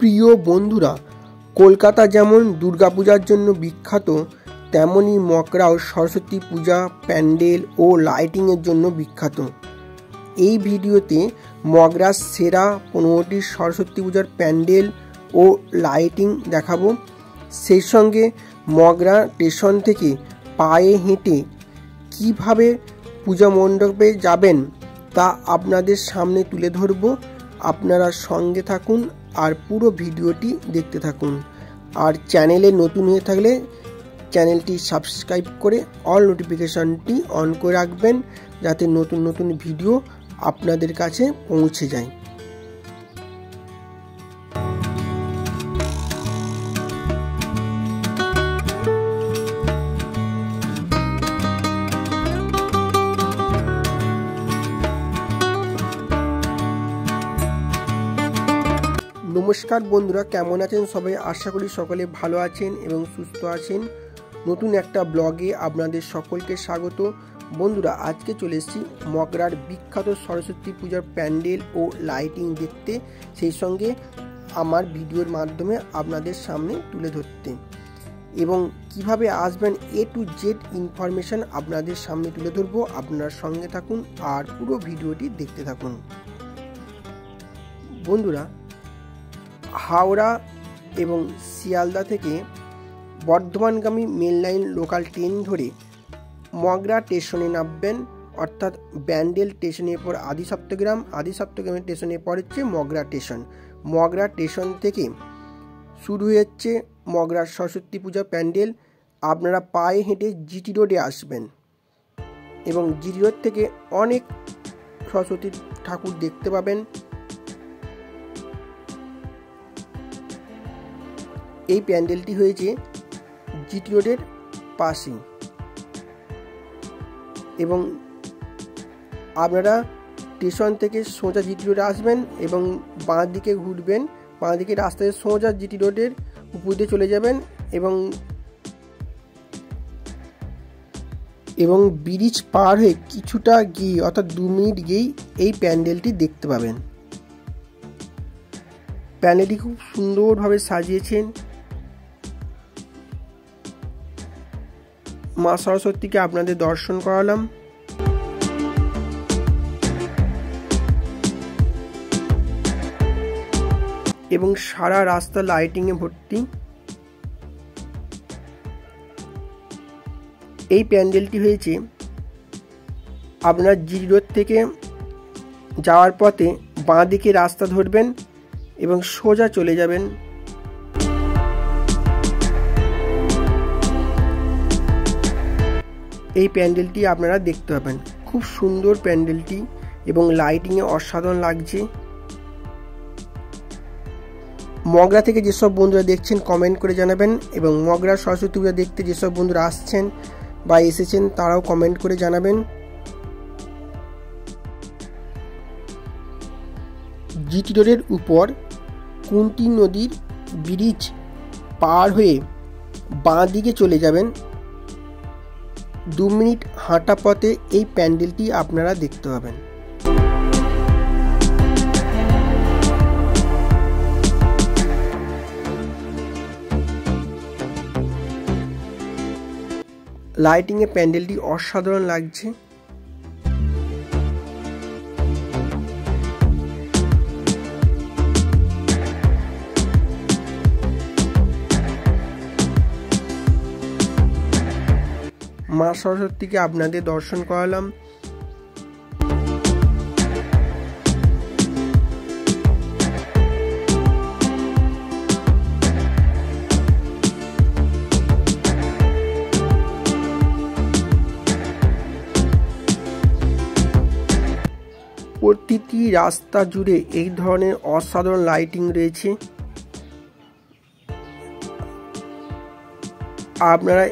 প্রিয় বন্ধুরা, কলকাতা যেমন দুর্গাপূজার জন্য বিখ্যাত, তেমনি মগরাও সরস্বতী পূজা প্যান্ডেল ও লাইটিংয়ের জন্য বিখ্যাত। এই ভিডিওতে মগরার সেরা 15টি সরস্বতী পূজার প্যান্ডেল ও লাইটিং দেখাবো। সেই সঙ্গে মগরা স্টেশন থেকে পায়ে হেঁটে কিভাবে পূজা মণ্ডপে যাবেন তা আপনাদের সামনে তুলে ধরবো। আপনারা সঙ্গে থাকুন আর পুরো ভিডিওটি দেখতে থাকুন। আর চ্যানেলে নতুন হয়ে থাকলে চ্যানেলটি সাবস্ক্রাইব করে অল নোটিফিকেশনটি অন করে রাখবেন, যাতে নতুন নতুন ভিডিও আপনাদের কাছে পৌঁছে যায়। নমস্কার বন্ধুরা, কেমন আছেন সবাই? আশা করি সকলে ভালো আছেন এবং সুস্থ আছেন। নতুন একটা ব্লগে আপনাদের সকলকে স্বাগত। বন্ধুরা, আজকে চলে এসেছি মগরার বিখ্যাত সরস্বতী পূজার প্যান্ডেল ও লাইটিং দেখতে, সেই সঙ্গে আমার ভিডিওর মাধ্যমে আপনাদের সামনে তুলে ধরতে এবং কিভাবে আসবেন A to Z ইনফরমেশন আপনাদের সামনে তুলে ধরবো। আপনার সঙ্গে থাকুন আর পুরো ভিডিওটি দেখতে থাকুন। বন্ধুরা, হাওড়া এবং শিয়ালদা থেকে বর্ধমানগামী মেল লাইন লোকাল ট্রেন ধরে মগরা স্টেশনে নামবেন, অর্থাৎ ব্যান্ডেল স্টেশনের পর আদি সপ্তগ্রাম, আদি সপ্তগ্রামের স্টেশনের পর হচ্ছে মগরা স্টেশন। মগরা স্টেশন থেকে শুরু হচ্ছে মগরার সরস্বতী পূজা প্যান্ডেল। আপনারা পায়ে হেঁটে জিটি রোডে আসবেন এবং জিটি রোড থেকে অনেক সরস্বতী ঠাকুর দেখতে পাবেন। এই প্যান্ডেলটি হয়েছে জিটি রোডের পাশেই এবং আপনারা স্টেশন থেকে সোজা জিটি রোডে আসবেন এবং বাঁ দিকে ঘুরবেন, বাঁ দিকে রাস্তায় সোজা জিটি রোডের উপর দিয়ে চলে যাবেন এবং ব্রিজ পার হয়ে কিছুটা গিয়ে, অর্থাৎ 2 মিনিট গিয়েই এই প্যান্ডেলটি দেখতে পাবেন। প্যান্ডেলটি খুব সুন্দরভাবে সাজিয়েছেন। মা সরস্বতীকে আপনাদের দর্শন করালাম। এবং সারা রাস্তা লাইটিংয়ে ভর্তি। এই প্যান্ডেলটি হয়েছে আপনার জিটি রোড থেকে যাওয়ার পথে বাঁ দিকে রাস্তা ধরবেন এবং সোজা চলে যাবেন। এই প্যান্ডেলটি আপনারা দেখতে পাবেন। খুব সুন্দর প্যান্ডেলটি এবং লাইটিংয়ে অসাধারণ লাগছে। মগরা থেকে যেসব বন্ধুরা দেখছেন কমেন্ট করে জানাবেন এবং মগরা সরস্বতী পূজা দেখতে যেসব বন্ধুরা আসছেন বা এসেছেন তারাও কমেন্ট করে জানাবেন। জিটি রোডের উপর কুন্তি নদীর ব্রিজ পার হয়ে বাঁ দিকে চলে যাবেন। 2 মিনিট হাঁটা পথে এই প্যান্ডেলটি আপনারা দেখতে পাবেন। লাইটিংয়ে প্যান্ডেলটি অসাধারণ লাগছে। মা সরস্বতীকে আপনাদের দর্শন করালাম। প্রতিটি রাস্তা জুড়ে এই ধরনের অসাধারণ লাইটিং রয়েছে। আপনারা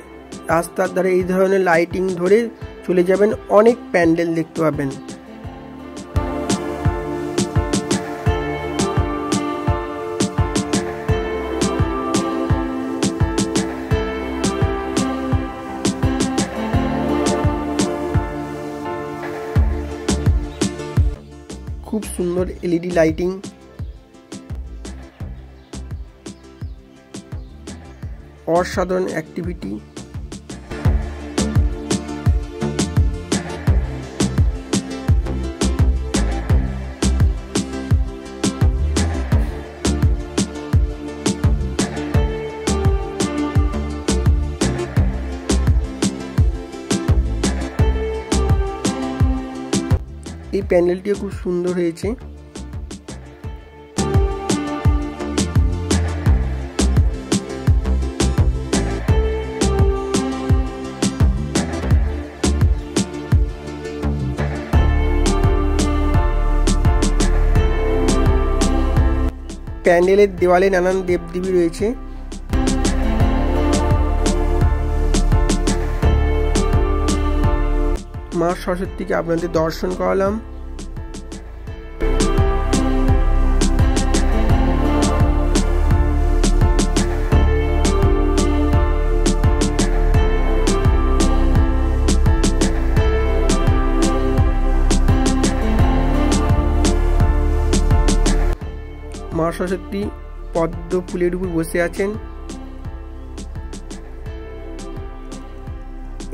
রাস্তার ধারে এই ধরনের লাইটিং ধরে চলে যাবেন, অনেক প্যান্ডেল দেখতে পাবেন। খুব সুন্দর এলইডি লাইটিং। অসাধারণ অ্যাক্টিভিটি। এই প্যান্ডেলটিও খুব সুন্দর হয়েছে। প্যান্ডেলের দেওয়ালে নানান দেবদেবী রয়েছে। মা সরস্বতীকে আপনাদের দর্শন করালাম। মা সরস্বতী পদ্ম ফুলের উপর বসে আছেন।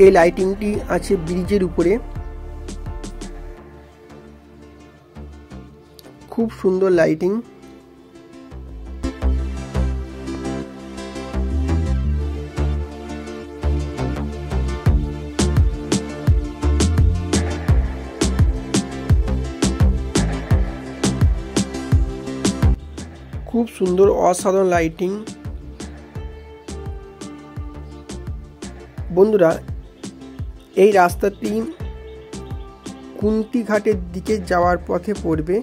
এই লাইটিংটি আছে ব্রিজের উপরে, খুব সুন্দর লাইটিং। খুব সুন্দর অসাধারণ লাইটিং। বন্ধুরা, এই রাস্তাটি কুন্তি ঘাটের দিকে যাওয়ার পথে পড়বে।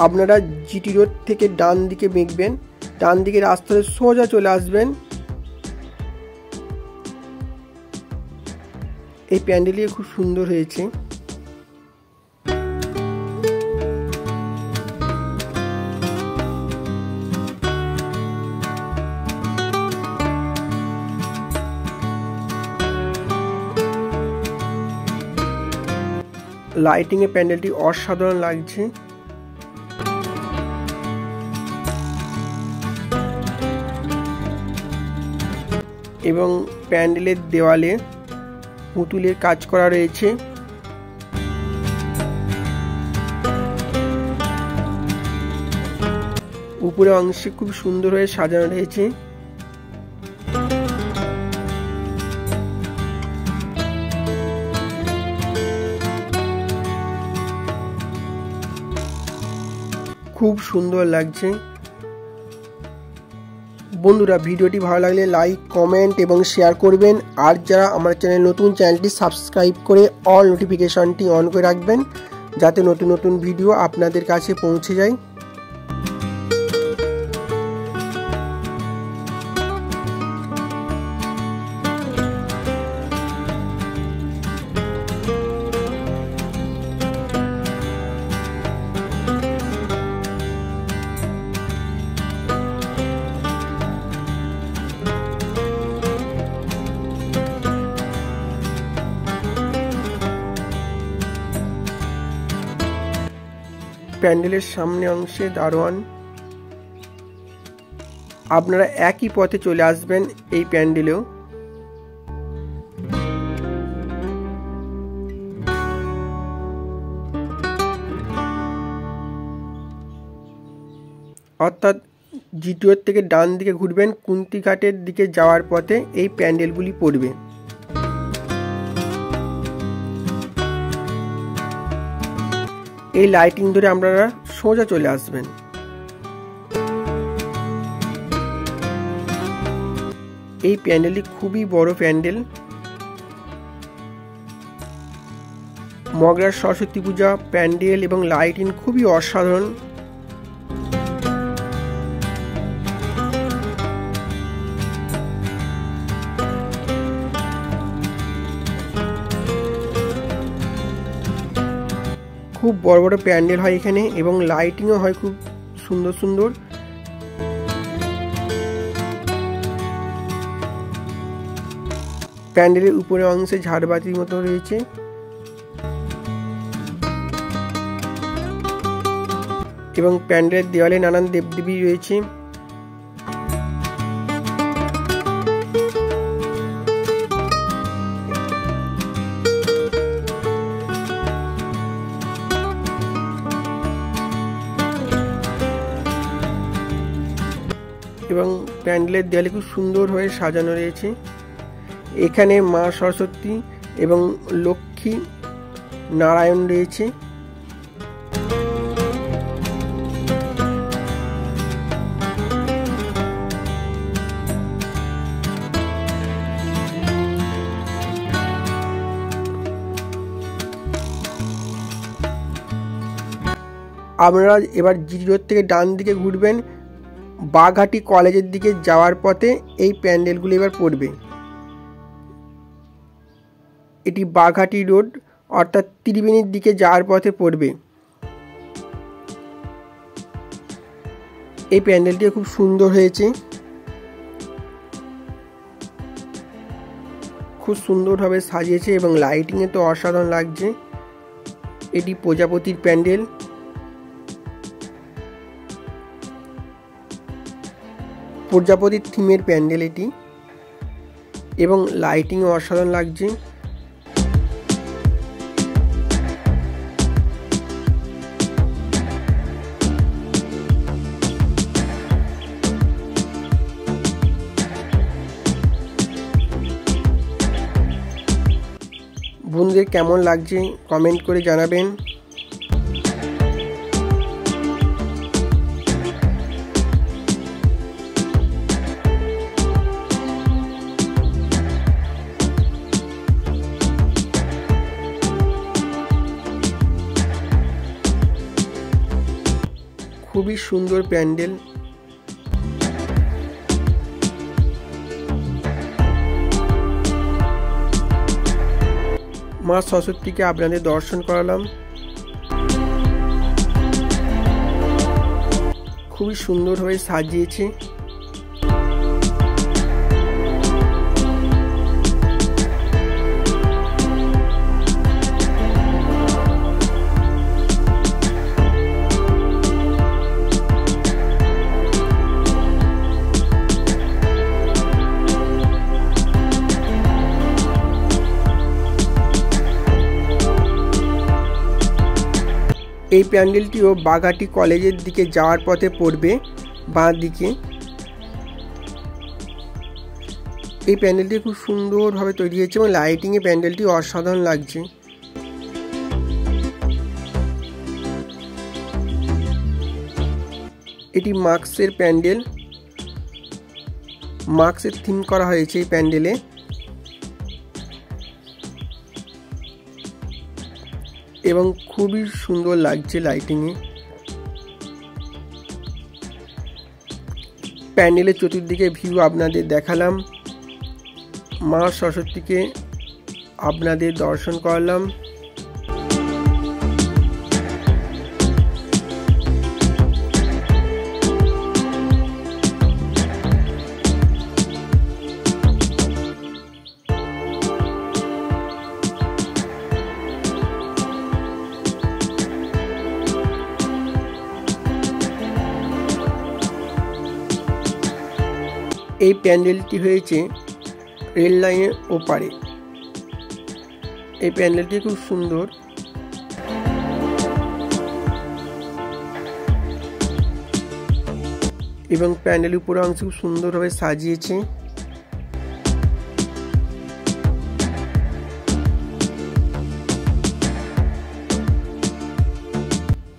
আপনারা জিটি রোড থেকে ডান দিকে বেঁকবেন, ডান দিকে রাস্তা সোজা চলে আসবেন। এই প্যান্ডেলটি খুব সুন্দর হয়েছে। লাইটিং এ প্যান্ডেলটি অসাধারণ লাগছে। এবং প্যান্ডেলের দেওয়ালে পুতুলের কাজ করা রয়েছে। উপরে অংশে খুব সুন্দর হয়ে সাজানো রয়েছে। খুব সুন্দর লাগছে। বন্ধুরা, ভিডিওটি ভালো লাগলে লাইক, কমেন্ট এবং শেয়ার করবেন। আর যারা আমার চ্যানেল নতুন, চ্যানেলটি সাবস্ক্রাইব করে অল নোটিফিকেশনটি অন করে রাখবেন, যাতে নতুন নতুন ভিডিও আপনাদের কাছে পৌঁছে যায়। প্যান্ডেলের সামনে অংশে দারোয়ান। আপনারা একই পথে চলে আসবেন এই প্যান্ডেলেও। অর্থাৎ জিটিও থেকে ডান দিকে ঘুরবেন, কুন্তি ঘাটের দিকে যাওয়ার পথে এই প্যান্ডেলগুলি পড়বে। এই লাইটিং ধরে আপনারা সোজা চলে আসবেন। এই প্যান্ডেলটি খুবই বড় প্যান্ডেল। মগরার সরস্বতী পূজা প্যান্ডেল এবং লাইটিং খুবই অসাধারণ। খুব বড় বড় প্যান্ডেল হয় এখানে এবং লাইটিংও হয় খুব সুন্দর সুন্দর। প্যান্ডেলের উপরে অংশে ঝাড়বাতির মতো রয়েছে। এবং প্যান্ডেলের দেওয়ালে নানান দেবদেবী রয়েছে। এবং প্যান্ডেলের দেয়ালে খুব সুন্দর হয়ে সাজানো রয়েছে। এখানে মা সরস্বতী এবং লক্ষ্মী নারায়ণ রয়েছে। আপনারা এবার জিটি রোড থেকে ডান দিকে ঘুরবেন, বাঘাটি কলেজের দিকে যাওয়ার পথে এই প্যান্ডেলগুলো এবার পড়বে। এটি বাঘাটি রোড অর্থাৎ ত্রিবেণীর দিকে যাওয়ার পথে পড়বে। এই প্যান্ডেলটি খুব সুন্দর হয়েছে, খুব সুন্দরভাবে সাজিয়েছে এবং লাইটিংয়ে তো অসাধারণ লাগছে। এটি প্রজাপতির প্যান্ডেল। প্রজাপতির থিমের প্যান্ডেল এটি এবং লাইটিংয়ে অসাধারণ লাগছে। বন্ধুদের কেমন লাগছে কমেন্ট করে জানাবেন। খুবই সুন্দর প্যান্ডেল। মা সরস্বতীকে আপনাদের দর্শন করালাম। খুবই সুন্দরভাবে সাজিয়েছে। এই প্যান্ডেলটিও বাঘাটি কলেজের দিকে যাওয়ার পথে পড়বে বাঁ দিকে। এই প্যান্ডেলটি খুব সুন্দরভাবে তৈরি হয়েছে এবং লাইটিংয়ে প্যান্ডেলটি অসাধারণ লাগছে। এটি মাস্কের প্যান্ডেল, মাস্কের থিম করা হয়েছে এই প্যান্ডেলে এবং খুবই সুন্দর লাগছে লাইটিংয়ে। প্যান্ডেলের চতুর্দিকে ভিউ আপনাদের দেখালাম, মা সরস্বতীকে আপনাদের দর্শন করালাম। এই প্যান্ডেলটি হয়েছে রেল লাইনের ওপারে। এই প্যান্ডেলটি খুব সুন্দর এবং প্যান্ডেলের উপর অংশ খুব সুন্দরভাবে সাজিয়েছে।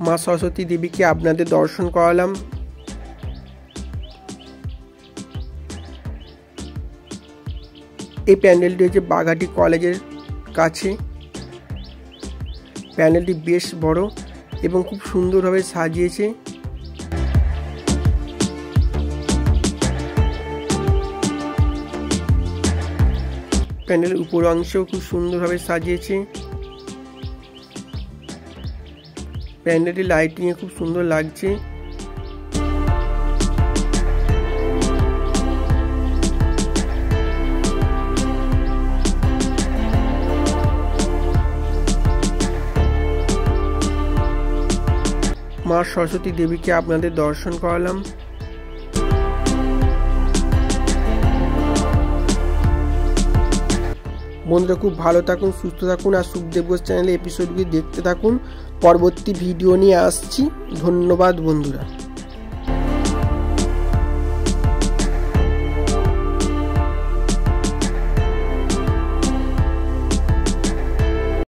মা সরস্বতী দেবীকে আপনাদের দর্শন করালাম। এই প্যান্ডেলটি হচ্ছে বাঘাটি কলেজের কাছে। প্যান্ডেলটি বেশ বড় এবং খুব সুন্দরভাবে সাজিয়েছে। প্যান্ডেলের উপর অংশও খুব সুন্দরভাবে সাজিয়েছে। প্যান্ডেলটি লাইটিংয়ে খুব সুন্দর লাগছে। মা সরস্বতী দেবীকে আপনাদের দর্শন করালাম। বন্ধুরা খুব ভালো থাকুন, সুস্থ থাকুন আর সুখদেব ঘোষ চ্যানেলে এপিসোডগুলি দেখতে থাকুন। পরবর্তী ভিডিও নিয়ে আসছি। ধন্যবাদ বন্ধুরা।